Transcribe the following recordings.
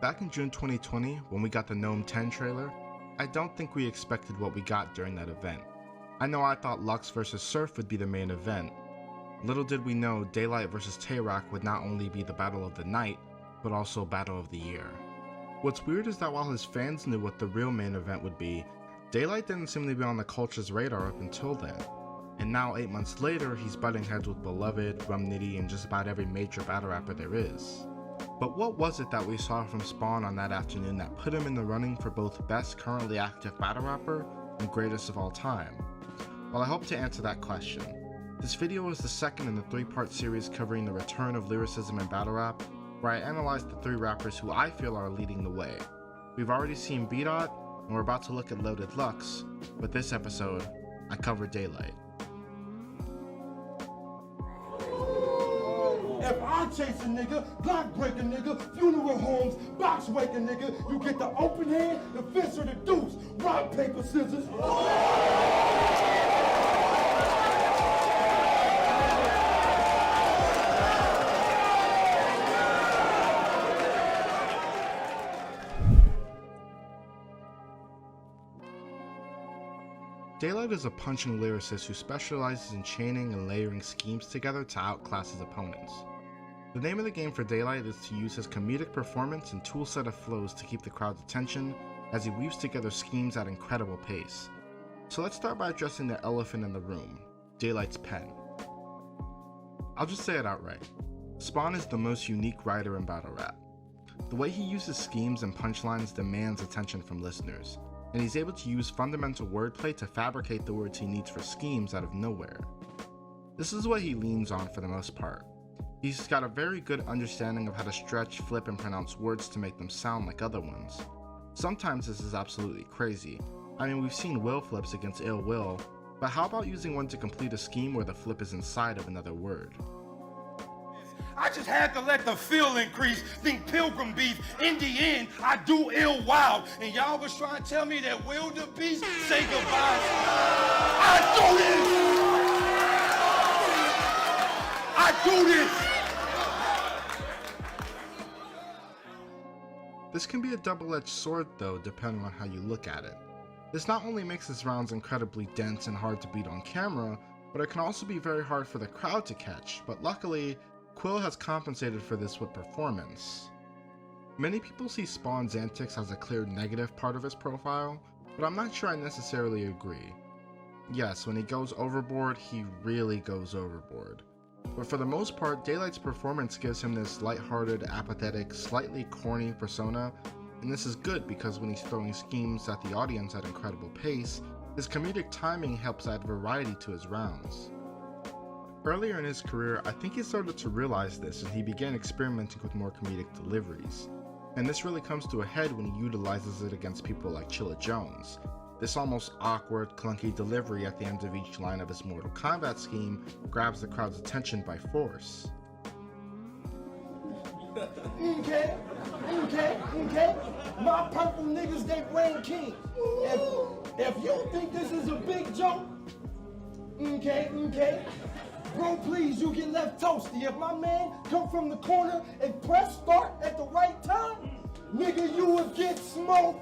Back in June 2020, when we got the Gnome 10 trailer, I don't think we expected what we got during that event. I know I thought Lux vs Surf would be the main event. Little did we know Daylyt vs Tayrock would not only be the battle of the night, but also battle of the year. What's weird is that while his fans knew what the real main event would be, Daylyt didn't seem to be on the culture's radar up until then. And now 8 months later, he's butting heads with Beloved, Rum Nitty, and just about every major battle rapper there is. But what was it that we saw from Spawn on that afternoon that put him in the running for both best currently active battle rapper and greatest of all time? Well, I hope to answer that question. This video is the second in the 3-part series covering the return of lyricism in battle rap, where I analyzed the 3 rappers who I feel are leading the way. We've already seen B-Dot, and we're about to look at Loaded Lux, but this episode, I covered Daylyt. If I chase a nigga, block break a nigga, funeral homes, box wake a nigga, you get the open hand, the fist, or the deuce. Rock, paper, scissors. Daylyt is a punching lyricist who specializes in chaining and layering schemes together to outclass his opponents. The name of the game for Daylyt is to use his comedic performance and tool set of flows to keep the crowd's attention as he weaves together schemes at incredible pace. So let's start by addressing the elephant in the room, Daylyt's pen. I'll just say it outright. Spawn is the most unique writer in battle rap. The way he uses schemes and punchlines demands attention from listeners, and he's able to use fundamental wordplay to fabricate the words he needs for schemes out of nowhere. This is what he leans on for the most part. He's got a very good understanding of how to stretch, flip, and pronounce words to make them sound like other ones. Sometimes this is absolutely crazy. I mean, we've seen will flips against ill will, but how about using one to complete a scheme where the flip is inside of another word? I just had to let the feel increase, think pilgrim beef. In the end, I do ill wild. And y'all was trying to tell me that wildebeest say goodbye. I do this! This can be a double-edged sword though, depending on how you look at it. This not only makes his rounds incredibly dense and hard to beat on camera, but it can also be very hard for the crowd to catch, but luckily, Quill has compensated for this with performance. Many people see Spawn's antics as a clear negative part of his profile, but I'm not sure I necessarily agree. Yes, when he goes overboard, he really goes overboard. But for the most part, Daylyt's performance gives him this lighthearted, apathetic, slightly corny persona, and this is good because when he's throwing schemes at the audience at incredible pace, his comedic timing helps add variety to his rounds. Earlier in his career, I think he started to realize this and he began experimenting with more comedic deliveries. And this really comes to a head when he utilizes it against people like Chilla Jones. This almost awkward, clunky delivery at the end of each line of his Mortal Kombat scheme grabs the crowd's attention by force. Okay. My purple niggas, they reign kings. If you think this is a big joke, okay. Bro, please, you get left toasty. If my man come from the corner and press start at the right time, nigga, you would get smoked.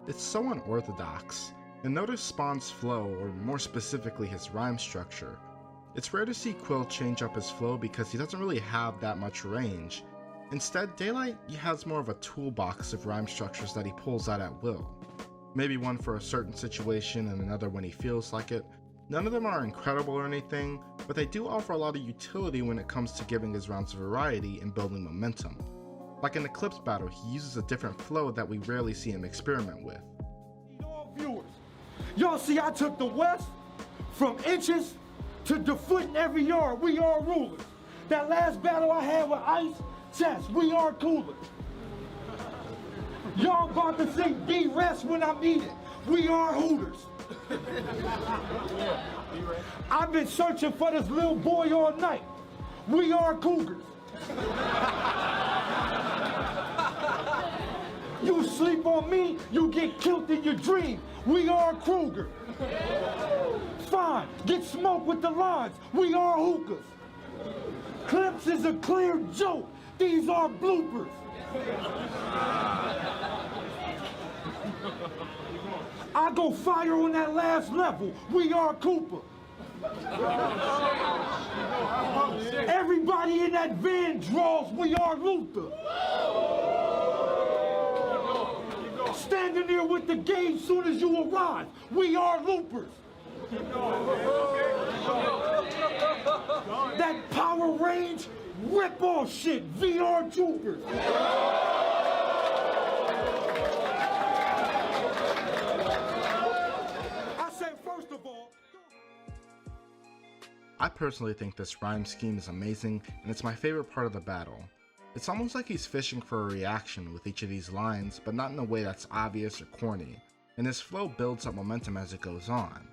It's so unorthodox, and notice Spawn's flow, or more specifically his rhyme structure. It's rare to see Quill change up his flow because he doesn't really have that much range. Instead, Daylyt has more of a toolbox of rhyme structures that he pulls out at will. Maybe one for a certain situation and another when he feels like it. None of them are incredible or anything, but they do offer a lot of utility when it comes to giving his rounds variety and building momentum. Like in the Clips battle, he uses a different flow that we rarely see him experiment with. All viewers, y'all see I took the West from inches to the foot in every yard. We are rulers. That last battle I had with Ice, chest, we are coolers. Y'all about to think D-Rest when I'm eating. We are Hooters. I've been searching for this little boy all night. We are Cougars. You sleep on me, you get killed in your dream. We are Kruger. Fine, get smoked with the lines. We are hookahs. Clips is a clear joke. These are bloopers. I go fire on that last level. We are Cooper. Everybody in that van draws. We are Luther. Standing there with the gauge soon as you arrive. We are loopers. That Power Range rip-off shit. VR troopers. I personally think this rhyme scheme is amazing, and it's my favorite part of the battle. It's almost like he's fishing for a reaction with each of these lines, but not in a way that's obvious or corny, and his flow builds up momentum as it goes on.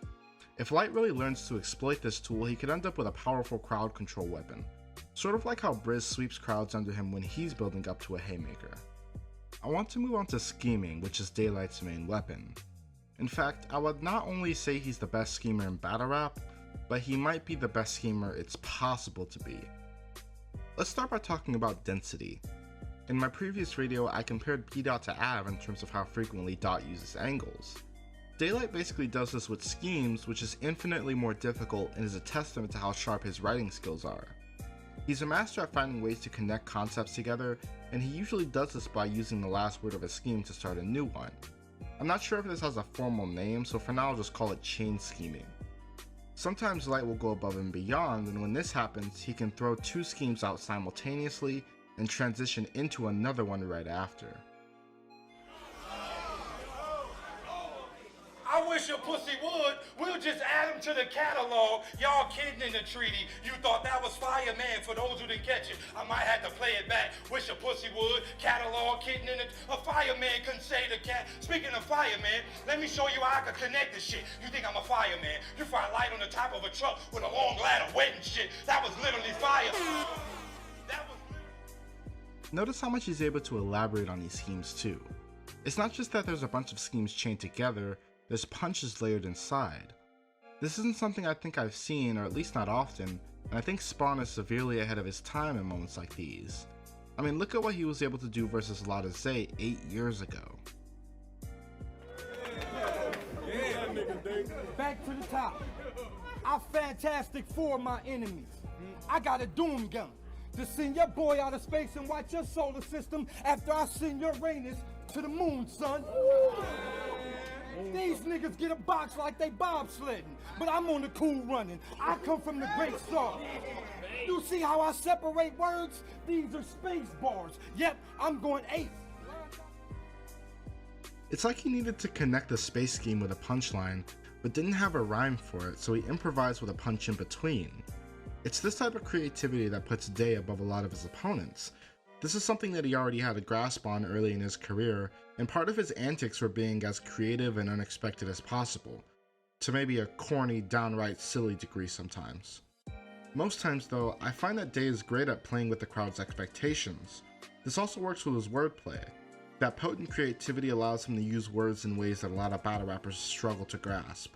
If Light really learns to exploit this tool, he could end up with a powerful crowd control weapon, sort of like how Briz sweeps crowds under him when he's building up to a haymaker. I want to move on to scheming, which is Daylyt's main weapon. In fact, I would not only say he's the best schemer in battle rap, but he might be the best schemer it's possible to be. Let's start by talking about density. In my previous video, I compared P Dot to Av in terms of how frequently Dot uses angles. Daylyt basically does this with schemes, which is infinitely more difficult and is a testament to how sharp his writing skills are. He's a master at finding ways to connect concepts together, and he usually does this by using the last word of a scheme to start a new one. I'm not sure if this has a formal name, so for now I'll just call it chain scheming. Sometimes Light will go above and beyond, and when this happens, he can throw two schemes out simultaneously and transition into another one right after. I wish your pussy would. We'll just add them to the catalog. Y'all kidding in the treaty. You thought that was fire, man. For those who didn't catch it, I might have to play it back. Wish your pussy would. Catalog kidding in it. A fireman couldn't say the cat. Speaking of fireman, let me show you how I can connect this shit. You think I'm a fireman? You find light on the top of a truck with a long ladder wetting shit. That was literally fire. Notice how much he's able to elaborate on these schemes too. It's not just that there's a bunch of schemes chained together, there's punches layered inside. This isn't something I think I've seen, or at least not often, and I think Spawn is severely ahead of his time in moments like these. I mean, look at what he was able to do versus Lotta Zay 8 years ago. Back to the top. I'm Fantastic Four my enemies. I got a doom gun to send your boy out of space and watch your solar system after I send Uranus to the moon, son. These niggas get a box like they bobsledding, but I'm on the cool running. I come from the great star. You see how I separate words? These are space bars. Yep, I'm going 8. It's like he needed to connect the space scheme with a punchline, but didn't have a rhyme for it, so he improvised with a punch in between. It's this type of creativity that puts Day above a lot of his opponents. This is something that he already had a grasp on early in his career, and part of his antics were being as creative and unexpected as possible, to maybe a corny, downright silly degree sometimes. Most times though, I find that Day is great at playing with the crowd's expectations. This also works with his wordplay. That potent creativity allows him to use words in ways that a lot of battle rappers struggle to grasp.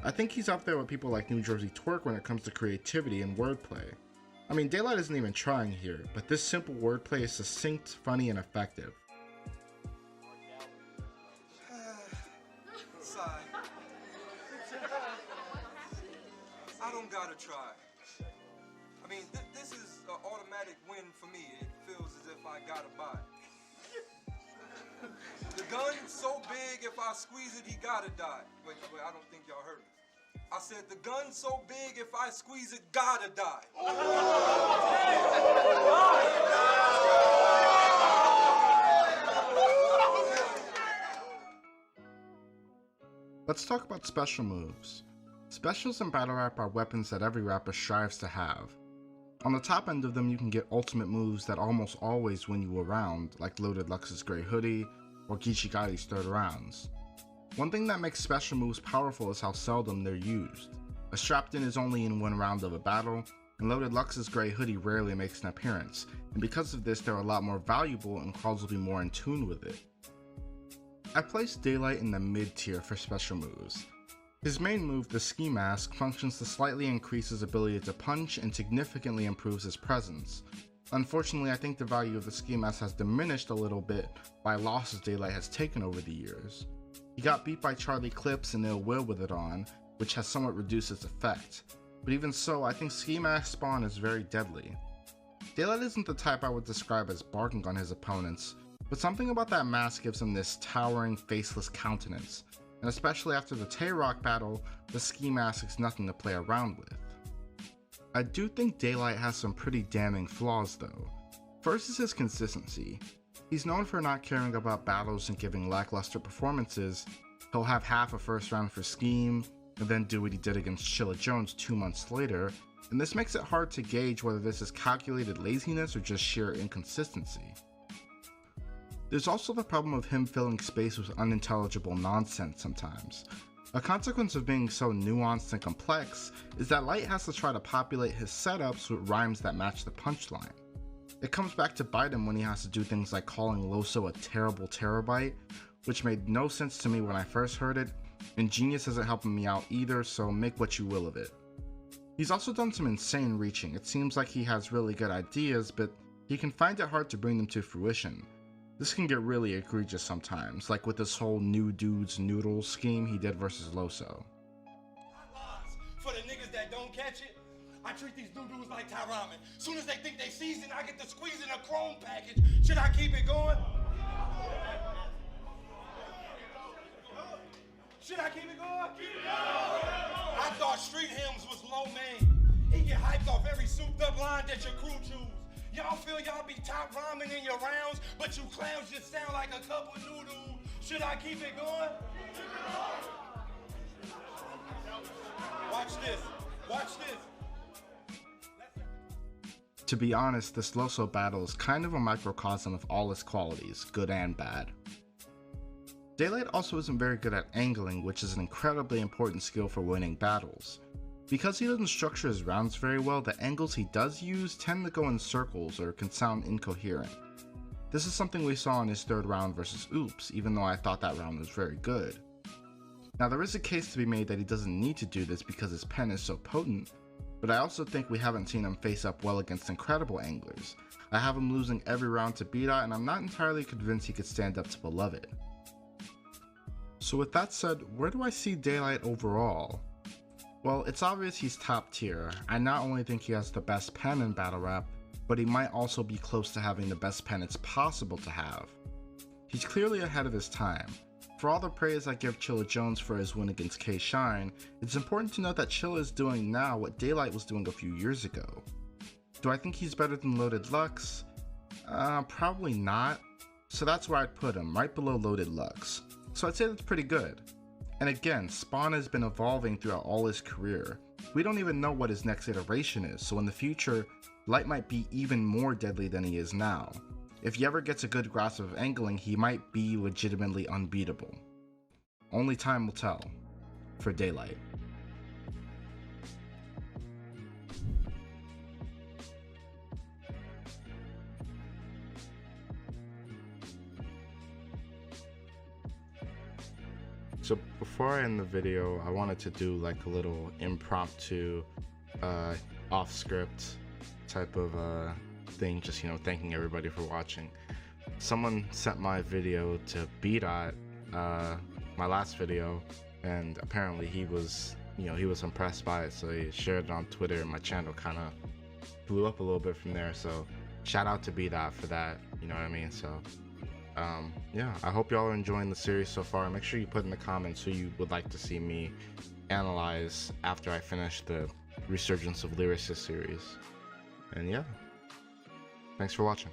I think he's up there with people like New Jersey Twerk when it comes to creativity and wordplay. I mean, Daylyt isn't even trying here, but this simple wordplay is succinct, funny, and effective. I don't gotta try. I mean, this is an automatic win for me. It feels as if I gotta buy it. The gun's so big, if I squeeze it, he gotta die. Wait, I don't think y'all heard me. I said the gun's so big, if I squeeze it, gotta die. Let's talk about special moves. Specials in battle rap are weapons that every rapper strives to have. On the top end of them, you can get ultimate moves that almost always win you a round, like Loaded Lux's Grey Hoodie or Geechee Gotti's Third Rounds. One thing that makes special moves powerful is how seldom they're used. A Strapped In is only in one round of a battle, and Loaded Lux's Grey Hoodie rarely makes an appearance, and because of this they're a lot more valuable and crowds will be more in tune with it. I placed Daylyt in the mid tier for special moves. His main move, the Ski Mask, functions to slightly increase his ability to punch and significantly improves his presence. Unfortunately, I think the value of the Ski Mask has diminished a little bit by losses Daylyt has taken over the years. He got beat by Charlie Clips and Ill Will with it on, which has somewhat reduced its effect. But even so, I think Ski Mask spawn is very deadly. Daylyt isn't the type I would describe as barking on his opponents, but something about that mask gives him this towering, faceless countenance, and especially after the Tay-Rock battle, the Ski Mask is nothing to play around with. I do think Daylyt has some pretty damning flaws though. First is his consistency. He's known for not caring about battles and giving lackluster performances. He'll have half a first round for Scheme, and then do what he did against Chilla Jones 2 months later, and this makes it hard to gauge whether this is calculated laziness or just sheer inconsistency. There's also the problem of him filling space with unintelligible nonsense sometimes. A consequence of being so nuanced and complex is that Lyt has to try to populate his setups with rhymes that match the punchline. It comes back to bite him when he has to do things like calling Loso a terrible terabyte, which made no sense to me when I first heard it, and Genius isn't helping me out either, so make what you will of it. He's also done some insane reaching. It seems like he has really good ideas, but he can find it hard to bring them to fruition. This can get really egregious sometimes, like with this whole New Dudes Noodles scheme he did versus Loso. For the niggas that don't catch it, I treat these dudes like Thai ramen. Soon as they think they seasoned, I get to squeeze in a chrome package. Should I keep it going? Should I keep it going? Keep it going! I thought street hymns was low main. He get hyped off every souped up line that your crew choose. Y'all feel y'all be top rhyming in your rounds, but you clowns just sound like a couple noodles. Should I keep it going? Keep it going! Watch this. Watch this. To be honest, this Loso battle is kind of a microcosm of all his qualities, good and bad. Daylyt also isn't very good at angling, which is an incredibly important skill for winning battles. Because he doesn't structure his rounds very well, the angles he does use tend to go in circles or can sound incoherent. This is something we saw in his third round versus Oops, even though I thought that round was very good. Now there is a case to be made that he doesn't need to do this because his pen is so potent, but I also think we haven't seen him face up well against incredible anglers. I have him losing every round to Beat-Out, and I'm not entirely convinced he could stand up to Beloved. So with that said, where do I see Daylyt overall? Well, it's obvious he's top tier. I not only think he has the best pen in battle rap, but he might also be close to having the best pen it's possible to have. He's clearly ahead of his time. For all the praise I give Chilla Jones for his win against K-Shine, it's important to note that Chilla is doing now what Daylyt was doing a few years ago. Do I think he's better than Loaded Lux? Probably not. So that's where I'd put him, right below Loaded Lux. So I'd say that's pretty good. And again, Spawn has been evolving throughout all his career. We don't even know what his next iteration is, so in the future, Lyt might be even more deadly than he is now. If he ever gets a good grasp of angling, he might be legitimately unbeatable. Only time will tell. For Daylyt. So before I end the video, I wanted to do like a little impromptu, off script type of thing, just, thanking everybody for watching. Someone sent my video to Beat-Out, my last video, and apparently he was impressed by it, so he shared it on Twitter, and my channel kind of blew up a little bit from there. So shout out to Beat-Out for that, you know what I mean? So yeah, I hope y'all are enjoying the series so far. Make sure you put in the comments who you would like to see me analyze after I finish the Resurgence of Lyricists series. And yeah, thanks for watching.